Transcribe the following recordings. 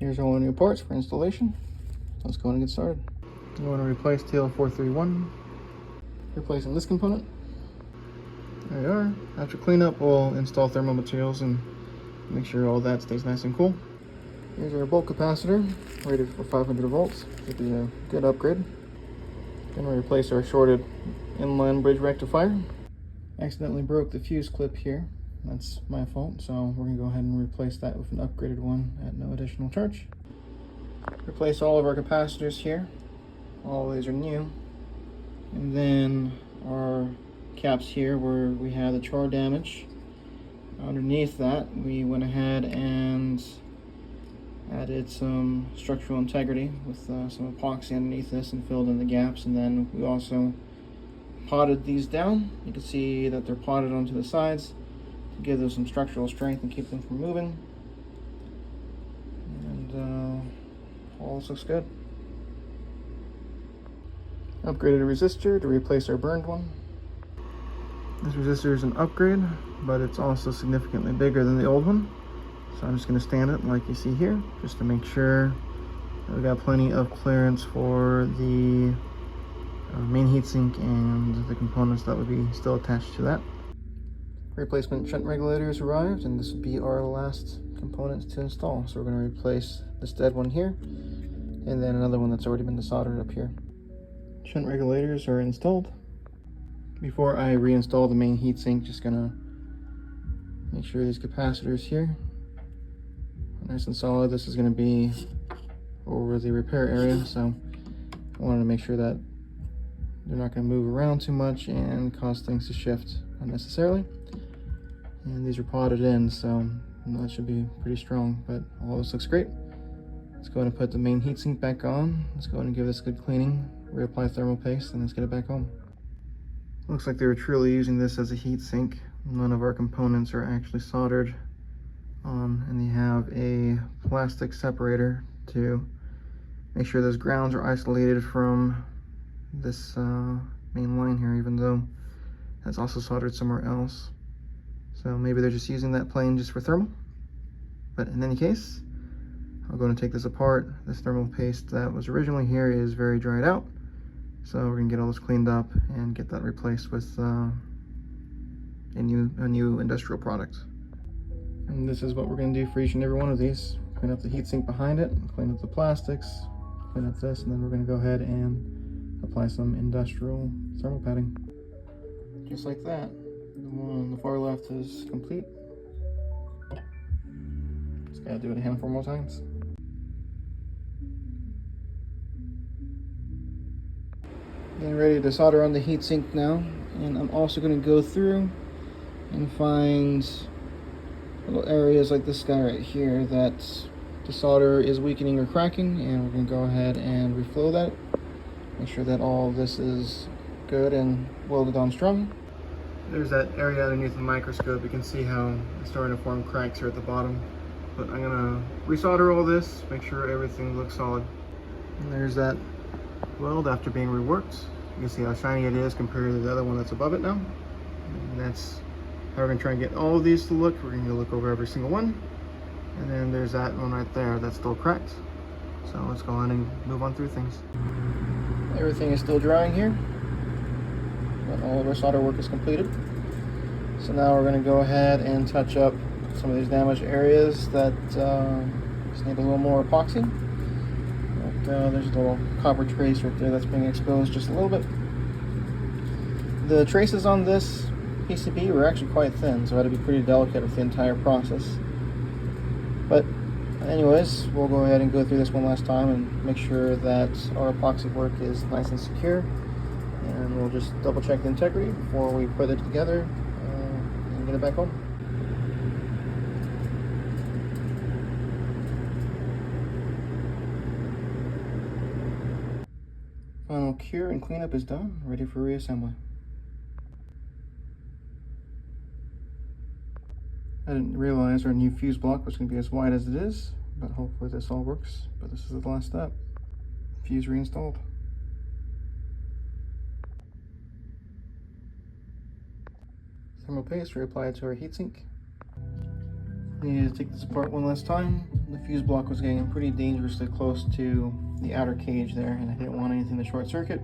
Here's all the new parts for installation. Let's go and get started. I'm going to replace TL431. Replacing this component. There you are. After cleanup, we'll install thermal materials and make sure all that stays nice and cool. Here's our bulk capacitor, rated for 500 volts. Should be a good upgrade. Going to replace our shorted inline bridge rectifier. Accidentally broke the fuse clip here. That's my fault, so we're going to go ahead and replace that with an upgraded one at no additional charge. Replace all of our capacitors here. All of these are new. And then our caps here where we had the char damage. Underneath that, we went ahead and added some structural integrity with some epoxy underneath this and filled in the gaps. And then we also potted these down. You can see that they're potted onto the sides to give them some structural strength and keep them from moving. And all this looks good. Upgraded a resistor to replace our burned one. This resistor is an upgrade, but it's also significantly bigger than the old one. So I'm just going to stand it like you see here, just to make sure that we got plenty of clearance for the main heatsink and the components that would be still attached to that. Replacement shunt regulators arrived, and this would be our last components to install. So we're going to replace this dead one here, and then another one that's already been desoldered up here. Shunt regulators are installed. Before I reinstall the main heatsink, just gonna make sure these capacitors here are nice and solid. This is gonna be over the repair area, so I wanted to make sure that they're not gonna move around too much and cause things to shift unnecessarily. And these are potted in, so that should be pretty strong, but all this looks great. Let's go ahead and put the main heatsink back on. Let's go ahead and give this a good cleaning, reapply thermal paste, and let's get it back home. Looks like they were truly using this as a heatsink. None of our components are actually soldered on, and they have a plastic separator to make sure those grounds are isolated from this main line here, even though that's also soldered somewhere else. So maybe they're just using that plane just for thermal. But in any case, I'm going to take this apart. This thermal paste that was originally here is very dried out. So we're going to get all this cleaned up and get that replaced with a new industrial product. And this is what we're going to do for each and every one of these. Clean up the heatsink behind it, clean up the plastics, clean up this, and then we're going to go ahead and apply some industrial thermal padding. Just like that. The one on the far left is complete. Just got to do it a handful more times. Getting ready to solder on the heatsink now, and I'm also going to go through and find little areas like this guy right here that the solder is weakening or cracking, and we're going to go ahead and reflow that. Make sure that all of this is good and welded on strong. There's that area underneath the microscope. You can see how it's starting to form cracks here at the bottom. But I'm going to resolder all this, make sure everything looks solid. And there's that weld after being reworked. You can see how shiny it is compared to the other one that's above it now. And that's how we're going to try and get all of these to look. We're going to look over every single one. And then there's that one right there that's still cracked. So let's go on and move on through things. Everything is still drying here, but all of our solder work is completed. So now we're going to go ahead and touch up some of these damaged areas that just need a little more epoxy. There's a little copper trace right there that's being exposed just a little bit. The traces on this PCB were actually quite thin, so I had to be pretty delicate with the entire process. But anyways, we'll go ahead and go through this one last time and make sure that our epoxy work is nice and secure. And we'll just double check the integrity before we put it together and get it back home. Final cure and cleanup is done, ready for reassembly. I didn't realize our new fuse block was going to be as wide as it is, but hopefully this all works. But this is the last step. Fuse reinstalled. Thermal paste reapplied to our heatsink. Needed to take this apart one last time. The fuse block was getting pretty dangerously close to the outer cage there, and I didn't want anything to short circuit.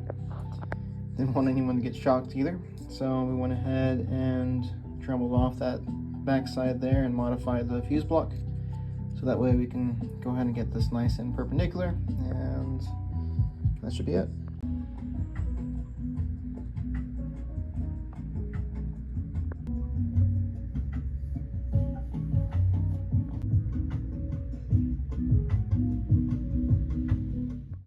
Didn't want anyone to get shocked either. So we went ahead and dremelled off that backside there and modified the fuse block. So that way we can go ahead and get this nice and perpendicular, and that should be it.